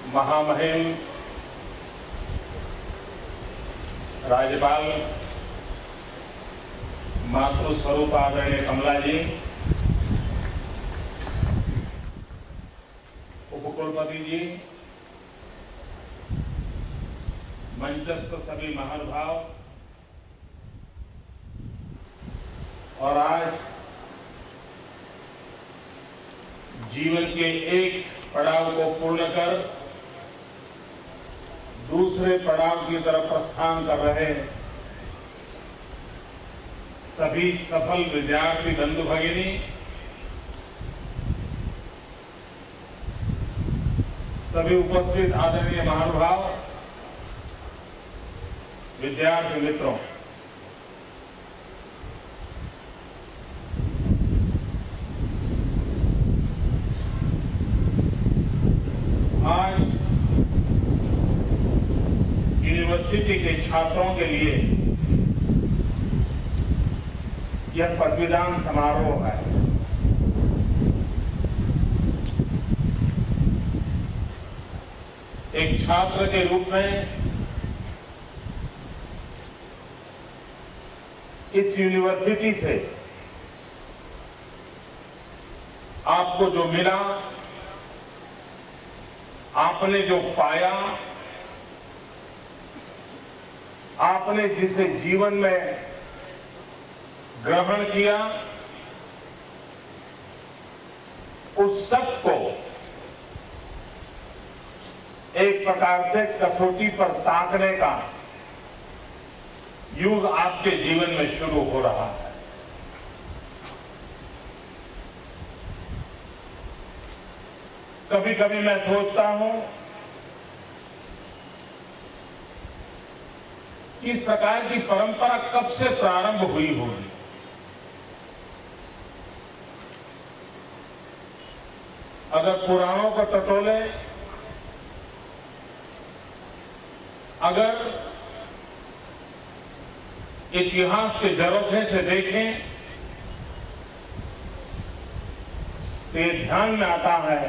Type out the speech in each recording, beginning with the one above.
महामहिम राज्यपाल मातृस्वरूप आदरणीय कमला जी, उपकुलपति जी, मंचस्थ सभी महानुभाव और आज जीवन के एक पड़ाव को पूर्ण कर दूसरे पड़ाव की तरफ प्रस्थान कर रहे सभी सफल विद्यार्थी बंधु भगिनी, सभी उपस्थित आदरणीय महानुभाव, विद्यार्थी मित्रों, आज यूनिवर्सिटी के छात्रों के लिए यह पदवीदान समारोह है। एक छात्र के रूप में इस यूनिवर्सिटी से आपको जो मिला, आपने जो पाया, आपने जिसे जीवन में ग्रहण किया, उस सब को एक प्रकार से कसौटी पर ताकने का युग आपके जीवन में शुरू हो रहा है। कभी कभी मैं सोचता हूं कि इस प्रकार की परंपरा कब से प्रारंभ हुई होगी। अगर पुराणों को टटोले, अगर इतिहास के झरोखे से देखें तो ये ध्यान में आता है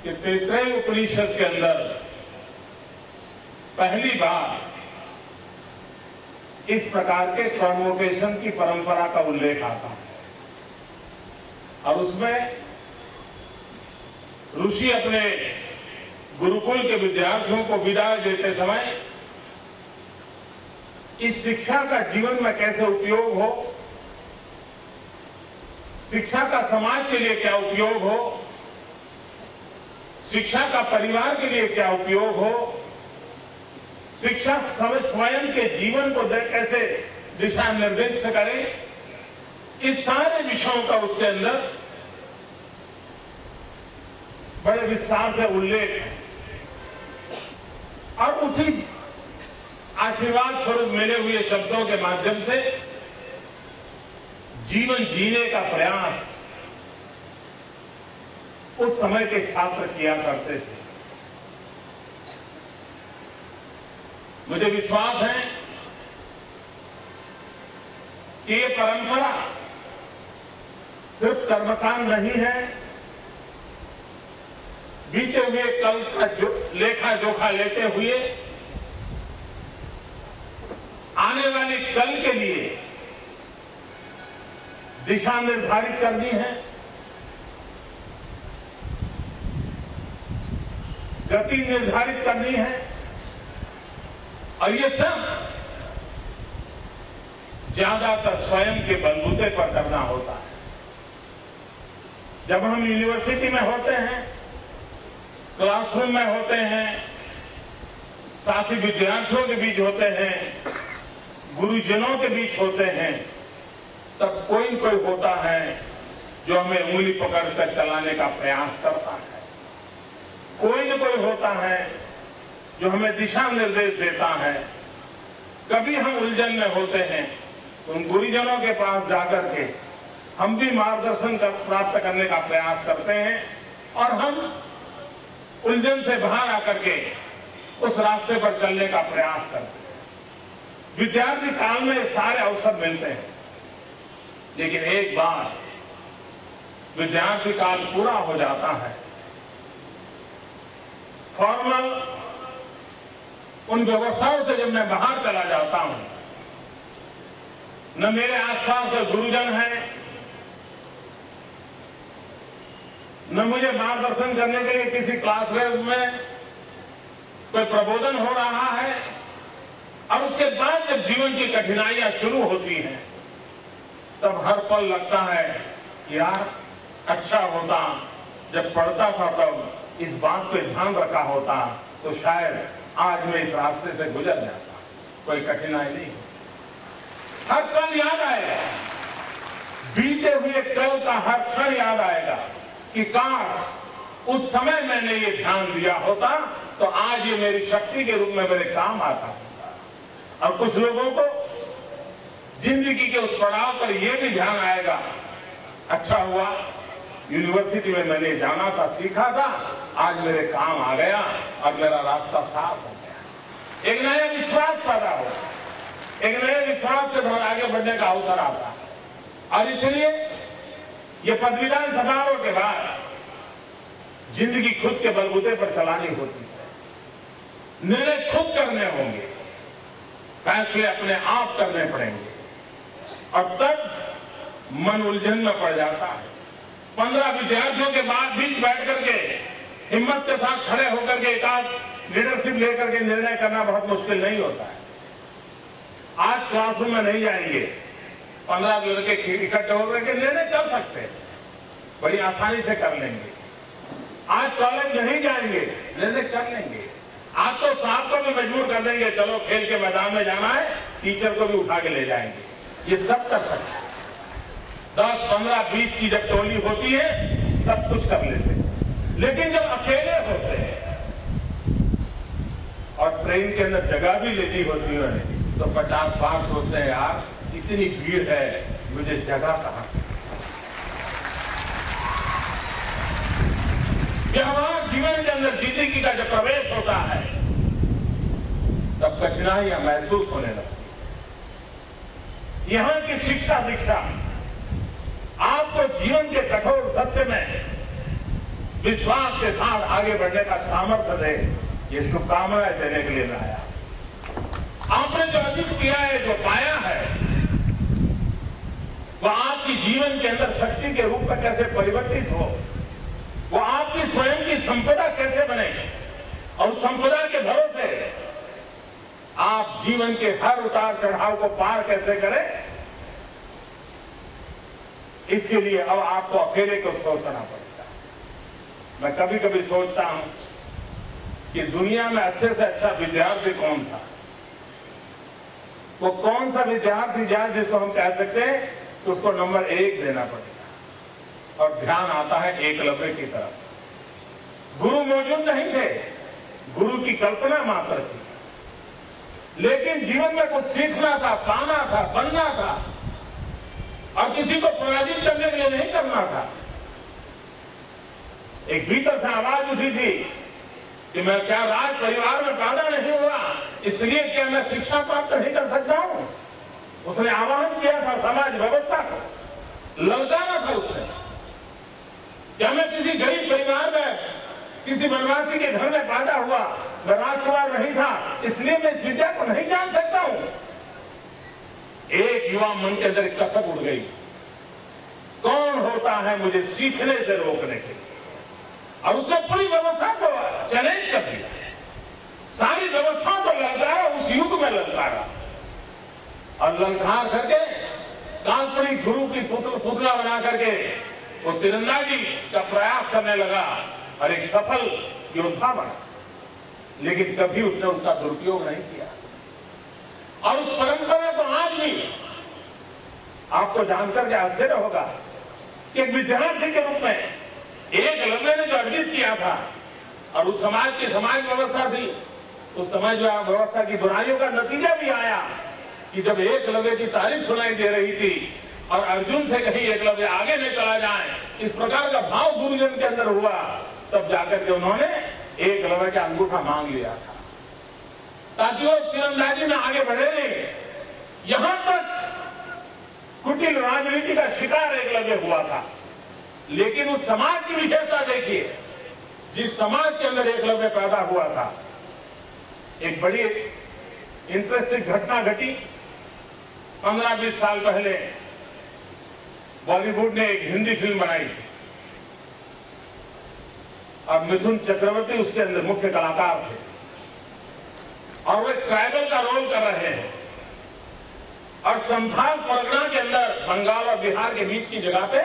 कि तैत्तिरीय उपनिषद के अंदर पहली बार इस प्रकार के कन्वोकेशन की परंपरा का उल्लेख आता है और उसमें ऋषि अपने गुरुकुल के विद्यार्थियों को विदाई देते समय इस शिक्षा का जीवन में कैसे उपयोग हो, शिक्षा का समाज के लिए क्या उपयोग हो, शिक्षा का परिवार के लिए क्या उपयोग हो, शिक्षा स्वयं के जीवन को कैसे दिशा निर्देशित करे, इस सारे विषयों का उसके अंदर बड़े विस्तार से उल्लेख है और उसी आशीर्वाद स्वरूप मिले हुए शब्दों के माध्यम से जीवन जीने का प्रयास उस समय के छात्र किया करते थे। मुझे विश्वास है कि ये परंपरा सिर्फ कर्मकांड नहीं है, बीते हुए कल का लेखा जोखा लेते हुए आने वाली कल के लिए दिशा निर्धारित करनी है, गति निर्धारित करनी है और ये सब ज्यादातर स्वयं के बलबूते पर करना होता है। जब हम यूनिवर्सिटी में होते हैं, क्लासरूम में होते हैं, साथी विद्यार्थियों के बीच होते हैं, गुरुजनों के बीच होते हैं, तब कोई न कोई होता है जो हमें उंगली पकड़कर चलाने का प्रयास करता है, कोई न कोई होता है जो हमें दिशा निर्देश देता है। कभी हम उलझन में होते हैं तो उन गुरुजनों के पास जाकर के हम भी मार्गदर्शन प्राप्त करने का प्रयास करते हैं और हम उलझन से बाहर आकर के उस रास्ते पर चलने का प्रयास करते हैं। विद्यार्थी काल में सारे अवसर मिलते हैं, लेकिन एक बार विद्यार्थी काल पूरा हो जाता है फॉर्मल उन व्यवस्थाओं से जब मैं बाहर चला जाता हूं, न मेरे आसपास कोई गुरुजन है, न मुझे मार्गदर्शन करने के लिए किसी क्लासरूम में कोई प्रबोधन हो रहा है, और उसके बाद जब जीवन की कठिनाइयां शुरू होती हैं, तब हर पल लगता है कि यार अच्छा होता जब पढ़ता था तब इस बात पे ध्यान रखा होता तो शायद आज मैं इस रास्ते से गुजर जाता, कोई कठिनाई नहीं। हर पल याद आएगा, बीते हुए कल का हर क्षण याद आएगा कि काश उस समय मैंने ये ध्यान दिया होता तो आज ये मेरी शक्ति के रूप में मेरे काम आता। और कुछ लोगों को जिंदगी के उस पड़ाव पर यह भी ध्यान आएगा, अच्छा हुआ यूनिवर्सिटी में मैंने जाना था, सीखा था, आज मेरे काम आ गया और मेरा रास्ता साफ हो गया। एक नया विश्वास पैदा हो, एक नए विश्वास के साथ आगे बढ़ने का अवसर आता। और इसलिए ये पदवीदान समारोह के बाद जिंदगी खुद के बलबूते पर चलानी होती है, निर्णय खुद करने होंगे, फैसले अपने आप करने पड़ेंगे, और तब मन उलझन में पड़ जाता है। 15 विद्यार्थियों के बाद बीच बैठ करके हिम्मत के साथ खड़े होकर के एक आध लीडरशिप लेकर के निर्णय करना बहुत मुश्किल नहीं होता है। आज क्लासरूम में नहीं जाएंगे, 15 लड़के इकट्ठे होकर के निर्णय कर सकते हैं, बड़ी आसानी से कर लेंगे। आज कॉलेज नहीं जाएंगे, निर्णय कर लेंगे। आज तो साहब को भी मजबूर कर देंगे, चलो खेल के मैदान में जाना है, टीचर को भी उठा के ले जाएंगे, ये सब कर सकते हैं। 10, 15, 20 की जब टोली होती है सब कुछ कर लेते हैं, लेकिन जब अकेले होते हैं और ट्रेन के अंदर जगह भी लेनी होती है तो 50 बार सोचते हैं, यार इतनी भीड़ है, मुझे जगह कहां से। व्यवहार जीवन के अंदर जिंदगी का जब प्रवेश होता है तब कठिनाइयां महसूस होने लगती। यहां की शिक्षा दीक्षा आपको जीवन के कठोर सत्य में विश्वास के साथ आगे बढ़ने का सामर्थ्य दे, ये शुभकामनाएं देने के लिए मैं आया। आपने जो अर्जित किया है, जो पाया है, वह आपकी जीवन के अंदर शक्ति के रूप में कैसे परिवर्तित हो, वो आपकी स्वयं की संपदा कैसे बने, और संपदा के भरोसे आप जीवन के हर उतार चढ़ाव को पार कैसे करें, इसके लिए अब आपको अकेले को सोचना पड़ता है। मैं कभी कभी सोचता हूं कि दुनिया में अच्छे से अच्छा विद्यार्थी कौन था, वो कौन सा विद्यार्थी जाए जिसको हम कह सकते हैं कि उसको नंबर 1 देना पड़ेगा। और ध्यान आता है एकलव्य की तरफ। गुरु मौजूद नहीं थे, गुरु की कल्पना मात्र थी, लेकिन जीवन में कुछ सीखना था, पाना था, बनना था, और किसी को पराजित करने के लिए नहीं करना था। एक भीतर से आवाज उठी थी कि मैं क्या राज परिवार में पैदा नहीं हुआ, इसलिए क्या मैं शिक्षा प्राप्त नहीं कर सकता हूं। उसने आह्वान किया था समाज व्यवस्था को, ललकारा था उसने। क्या मैं किसी गरीब परिवार में, किसी वनवासी के घर में पैदा हुआ, मैं राजकुमार नहीं था, इसलिए मैं इस विद्या को नहीं जान सकता हूं। एक युवा मन के अंदर कसक उड़ गई, कौन होता है मुझे सीखने से रोकने के लिए, और उसने पूरी व्यवस्था को चैलेंज कर दिया, सारी व्यवस्था को ललकारा, उस युग में ललकारा, और ललकार करके काल्पनिक गुरु की पुतला बना करके वो तीरंदाजी का प्रयास करने लगा और एक सफल योद्धा बना। लेकिन कभी उसने उसका दुरुपयोग नहीं किया। और उस परंपरा को आज भी आपको जानकर के आश्चर्य होगा कि एक विद्यार्थी के रूप में एकलव्य ने जो अर्जित किया था, और उस समाज की समाज व्यवस्था थी, उस समाज व्यवस्था की बुराइयों का नतीजा भी आया कि जब एकलव्य की तारीफ सुनाई दे रही थी और अर्जुन से कहीं एकलव्य आगे नहीं चला जाए, इस प्रकार का भाव गुरुजन के अंदर हुआ, तब जाकर के उन्होंने एकलव्य का अंगूठा मांग लिया था ताकि वो तीरंदाजी में आगे बढ़े नहीं। यहां तक कुटिल राजनीति का शिकार एकलव्य हुआ था, लेकिन उस समाज की विशेषता देखिए, जिस समाज के अंदर एकलव्य पैदा हुआ था, एक बड़ी इंटरेस्टिंग घटना घटी। 15-20 साल पहले बॉलीवुड ने एक हिंदी फिल्म बनाई थी और मिथुन चक्रवर्ती उसके अंदर मुख्य कलाकार थे और वे ट्राइबल का रोल कर रहे हैं और संथाल परगना के अंदर बंगाल और बिहार के बीच की जगह पे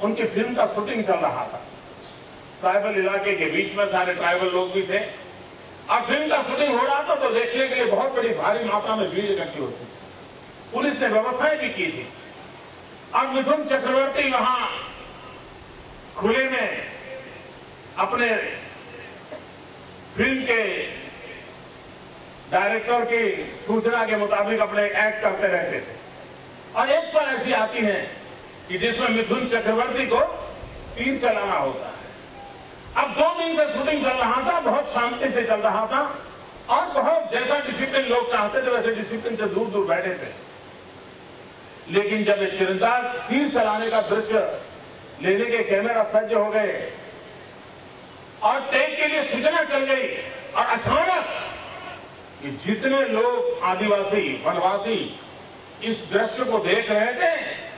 उनकी फिल्म का शूटिंग चल रहा था। ट्राइबल इलाके के बीच में सारे ट्राइबल लोग भी थे और फिल्म का शूटिंग हो रहा था तो देखने के लिए बहुत बड़ी भारी मात्रा में भीड़ इकट्ठी होती। पुलिस ने व्यवस्थाएं भी की थी और मिथुन चक्रवर्ती वहां खुले में अपने फिल्म के डायरेक्टर की सूचना के मुताबिक अपने एक्ट करते रहते थे और एक बार ऐसी आती है कि जिसमें मिथुन चक्रवर्ती को तीर चलाना होता है। अब 2 दिन से शूटिंग चल रहा था, बहुत शांति से चल रहा था और बहुत जैसा डिसिप्लिन लोग चाहते थे वैसे डिसिप्लिन से दूर दूर बैठे थे। लेकिन जब एक तीरंदाज तीर चलाने का दृश्य लेने के कैमरा सज्ज हो गए और टेक के लिए सूचना चल गई और अचानक ये जितने लोग आदिवासी वनवासी इस दृश्य को देख रहे थे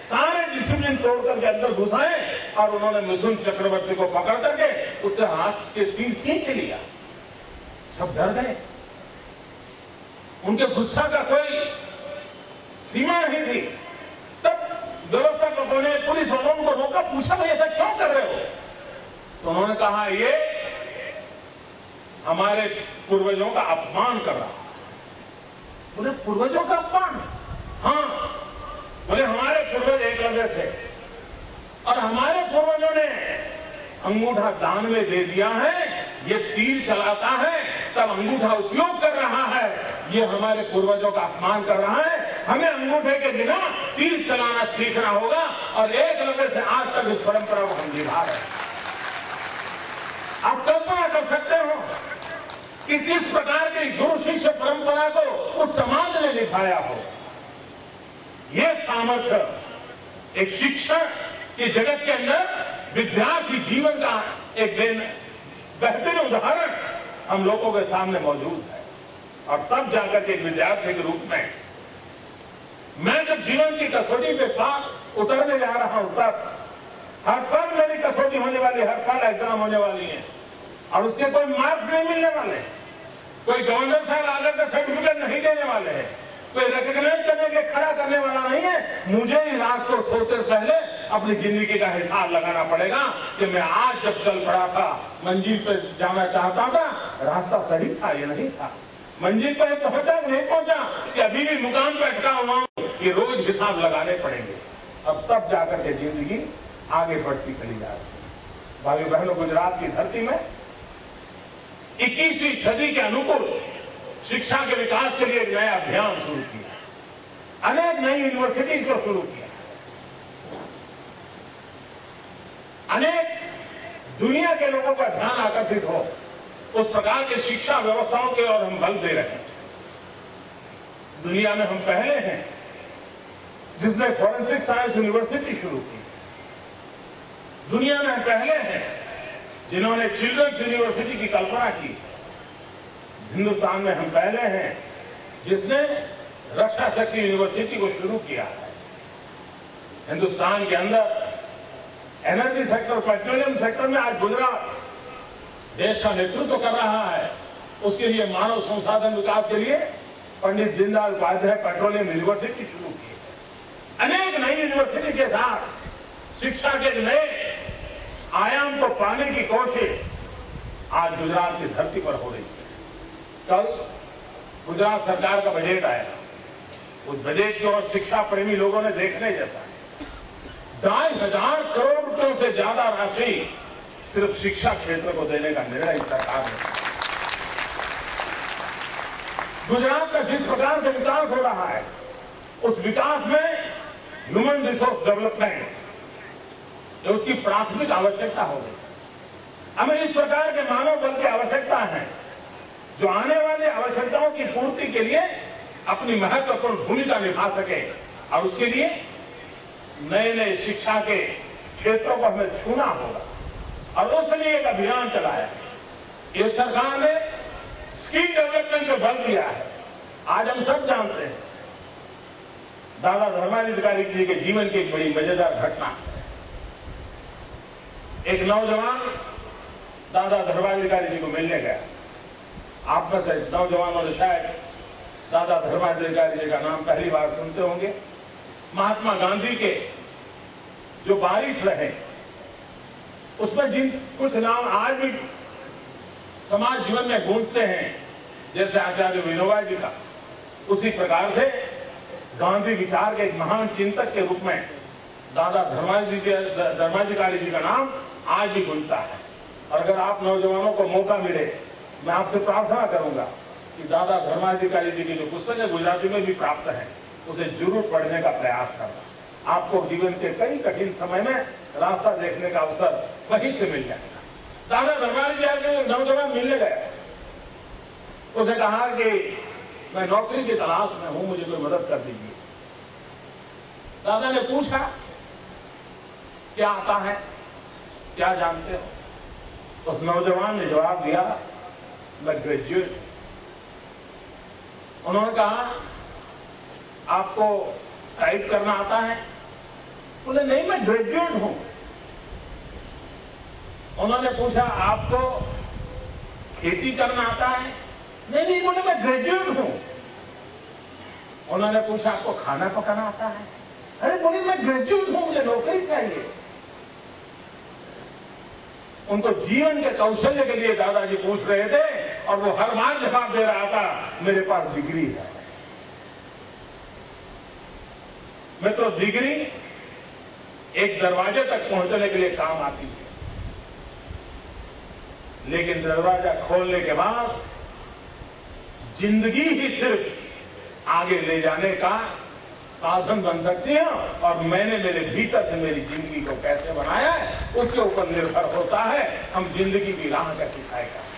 सारे डिसिप्लिन तोड़ करके अंदर घुसाए और उन्होंने मिथुन चक्रवर्ती को पकड़ करके उससे हाथ के तीर खींच लिया। सब डर गए, उनके गुस्सा का कोई सीमा नहीं थी। तब व्यवस्थापकों ने पुलिस वालों को रोका, पूछा भाई ऐसा क्यों कर रहे हो? तो उन्होंने कहा ये हमारे पूर्वजों का अपमान कर रहा है। बोले पूर्वजों का अपमान? हाँ, बोले हमारे पूर्वज एकलव्य थे और हमारे पूर्वजों ने अंगूठा दान में दे दिया है, ये तीर चलाता है तब अंगूठा उपयोग कर रहा है, ये हमारे पूर्वजों का अपमान कर रहा है। हमें अंगूठे के बिना तीर चलाना सीखना होगा और एकलव्य से आज तक इस परंपरा को हम निभा रहे हैं। आप कल्पना कर सकते हो कि किस प्रकार की गुरु शिष्य परंपरा को उस समाज ने निभाया हो। यह सामर्थ्य एक शिक्षण के जगत के अंदर विद्यार्थी जीवन का एक बेहतरीन उदाहरण हम लोगों के सामने मौजूद है। और तब जाकर के एक विद्यार्थी के रूप में मैं जब जीवन की कसौटी पे पार उतरने जा रहा हूं तब हर पल मेरी कसौटी होने वाली, हर पल एग्जाम होने वाली है और उसके कोई मार्क्स नहीं मिलने वाले, कोई गवर्नर साहब आकर के सर्टिफिकेट नहीं देने वाले हैं, कोई रिकॉग्नाइज करने के खड़ा करने वाला नहीं है। मुझे ही रात को सोते पहले अपनी जिंदगी का हिसाब लगाना पड़ेगा कि मैं आज जब चल पड़ा था, मंजिल पे जाना चाहता था, रास्ता सही था या नहीं था, मंजिल पर पहुंचा नहीं पहुंचा, कि अभी भी मुकाम पर अटका हुआ हूं, ये रोज हिसाब लगाने पड़ेंगे। अब तब जाकर के जिंदगी आगे बढ़ती चली जा रही है। भाइयों बहनों, गुजरात की धरती में 21वीं सदी के अनुकूल शिक्षा के विकास के लिए एक नया अभियान शुरू किया, अनेक नई यूनिवर्सिटीज को शुरू किया, अनेक दुनिया के लोगों का ध्यान आकर्षित हो उस प्रकार की शिक्षा व्यवस्थाओं की ओर हम बल दे रहे हैं। दुनिया में हम पहले हैं जिसने फॉरेंसिक साइंस यूनिवर्सिटी शुरू की। दुनिया में हम पहले हैं जिन्होंने चिल्ड्रंस यूनिवर्सिटी की कल्पना की। हिंदुस्तान में हम पहले हैं जिसने रक्षा शक्ति यूनिवर्सिटी को शुरू किया है। हिंदुस्तान के अंदर एनर्जी सेक्टर, पेट्रोलियम सेक्टर में आज गुजरात देश का नेतृत्व कर रहा है। उसके लिए मानव संसाधन विकास के लिए पंडित दीनदयाल उपाध्याय पेट्रोलियम यूनिवर्सिटी शुरू की। अनेक नई यूनिवर्सिटी के साथ शिक्षा के नए आयाम को पाने की कोशिश आज गुजरात की धरती पर हो रही है। कल गुजरात सरकार का बजट आया, उस बजट को और शिक्षा प्रेमी लोगों ने देखने जैसा है। 2,500 करोड़ रुपयों से ज्यादा राशि सिर्फ शिक्षा क्षेत्र को देने का निर्णय सरकार ने। गुजरात का जिस प्रकार से विकास हो रहा है, उस विकास में ह्यूमन रिसोर्स डेवलपमेंट जो उसकी प्राथमिक आवश्यकता होगी। हमें इस प्रकार के मानव बल की आवश्यकता है जो आने वाली आवश्यकताओं की पूर्ति के लिए अपनी महत्वपूर्ण भूमिका निभा सके और उसके लिए नए नए शिक्षा के क्षेत्रों को हमें छूना होगा और उसके लिए एक अभियान चलाया है। ये सरकार ने स्किल डेवलपमेंट पर बल दिया है। आज हम सब जानते हैं दादा धर्माधिकारी जी के जीवन की एक बड़ी मजेदार घटना। एक नौजवान दादा धर्माधिकारी जी को मिलने गया। आप में से नौजवानों ने शायद दादा धर्माधिकारी जी का नाम पहली बार सुनते होंगे। महात्मा गांधी के जो बारिश रहे उसमें जिन कुछ नाम आज भी समाज जीवन में गूंजते हैं, जैसे आचार्य विनोबा जी का, उसी प्रकार से गांधी विचार के एक महान चिंतक के रूप में दादा धर्माधिकारी जी का नाम आज भी गूंजता है। और अगर आप नौजवानों को मौका मिले, मैं आपसे प्रार्थना करूंगा कि दादा धर्माधिकारी जी की जो पुस्तकें गुजराती में भी प्राप्त है उसे जरूर पढ़ने का प्रयास करना। आपको जीवन के कई कठिन समय में रास्ता देखने का अवसर वहीं से मिल जाएगा। दादा धर्माधिकारी जी नौजवान मिलने गए, उसे कहा कि मैं नौकरी की तलाश में हूं, मुझे कोई मदद कर दीजिए। दादा ने पूछा क्या आता है, क्या जानते हो? उस नौजवान ने जवाब दिया मैं ग्रेजुएट। उन्होंने कहा आपको टाइप करना आता है? बोले नहीं मैं ग्रेजुएट हूं। उन्होंने पूछा आपको खेती करना आता है? नहीं बोले मैं ग्रेजुएट हूं। उन्होंने पूछा आपको खाना पकाना आता है? अरे बोले मैं ग्रेजुएट हूं, मुझे नौकरी चाहिए। उनको जीवन के कौशल्य के लिए दादाजी पूछ रहे थे और वो हर बार जवाब दे रहा था मेरे पास डिग्री है। मित्रों, डिग्री एक दरवाजे तक पहुंचने के लिए काम आती है, लेकिन दरवाजा खोलने के बाद जिंदगी ही सिर्फ आगे ले जाने का साधन बन सकती है। और मैंने मेरे भीतर से मेरी जिंदगी को कैसे बनाया है उसके ऊपर निर्भर होता है हम जिंदगी की राह कैसे तय करें।